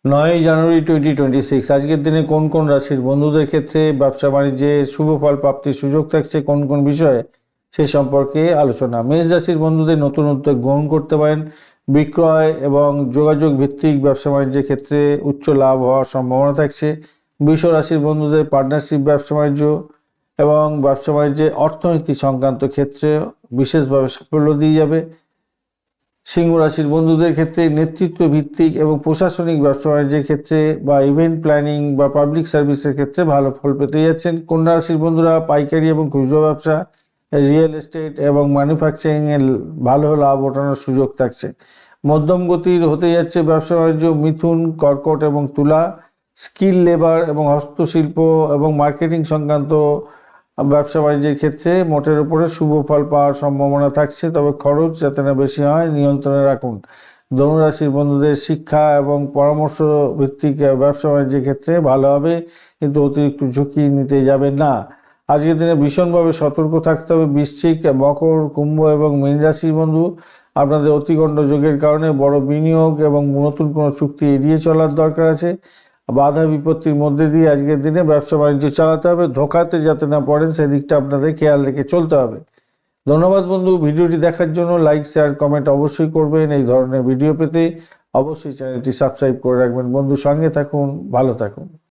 9 জানুয়ারি 2026 আজকের দিনে কোন কোন রাশির বন্ধুদের ক্ষেত্রে ব্যবসা বাণিজ্যে শুভ ফল প্রাপ্তির সুযোগ থাকছে, কোন কোন বিষয়ে সে সম্পর্কে আলোচনা। মেষ রাশির বন্ধুদের নতুন উদ্যোগ গ্রহণ করতে পারেন। বিক্রয় এবং যোগাযোগ ভিত্তিক ব্যবসা বাণিজ্যের ক্ষেত্রে উচ্চ লাভ হওয়ার সম্ভাবনা থাকছে। বৃষ রাশির বন্ধুদের পার্টনারশিপ ব্যবসা বাণিজ্য এবং ব্যবসা বাণিজ্যে অর্থনীতি সংক্রান্ত ক্ষেত্রে বিশেষভাবে সাফল্য দিয়ে যাবে। সিংহ রাশির বন্ধুদের ক্ষেত্রে নেতৃত্ব ভিত্তিক এবং প্রশাসনিক ব্যবসা বাণিজ্যের ক্ষেত্রে বা ইভেন্ট প্ল্যানিং বা পাবলিক সার্ভিসের ক্ষেত্রে ভালো ফল পেতে যাচ্ছেন। কন্যা রাশির বন্ধুরা পাইকারি এবং খুচরো ব্যবসা, রিয়েল এস্টেট এবং ম্যানুফ্যাকচারিংয়ে ভালো লাভ ওঠানোর সুযোগ থাকছে। মধ্যম গতির হতে যাচ্ছে ব্যবসা বাণিজ্য। মিথুন, কর্কট এবং তুলা স্কিল লেবার এবং হস্তশিল্প এবং মার্কেটিং সংক্রান্ত ব্যবসা বাণিজ্যের ক্ষেত্রে মোটের উপরে শুভ ফল পাওয়ার সম্ভাবনা থাকছে, তবে খরচ যাতে না বেশি হয় নিয়ন্ত্রণে রাখুন। ধনুরাশির বন্ধুদের শিক্ষা এবং পরামর্শ ভিত্তিক ব্যবসা বাণিজ্যের ক্ষেত্রে ভালো হবে, কিন্তু অতিরিক্ত ঝুঁকি নিতে যাবেন না। আজকের দিনে ভীষণভাবে সতর্ক থাকতে হবে বৃশ্চিক, মকর, কুম্ভ এবং মীন রাশির বন্ধু। আপনাদের অতিগণ্ড যোগের কারণে বড় বিনিয়োগ এবং নতুন কোনো চুক্তি এড়িয়ে চলার দরকার আছে। বাধা বিপত্তির মধ্যে দিয়ে আজকের দিনে ব্যবসা বাণিজ্য চালাতে হবে, ধোঁকাতে যাতে না পড়েন সেদিকটা আপনাদের খেয়াল রেখে চলতে হবে। ধন্যবাদ বন্ধু, ভিডিওটি দেখার জন্য। লাইক, শেয়ার, কমেন্ট অবশ্যই করবেন। এই ধরনের ভিডিও পেতে অবশ্যই চ্যানেলটি সাবস্ক্রাইব করে রাখবেন। বন্ধু, সঙ্গে থাকুন, ভালো থাকুন।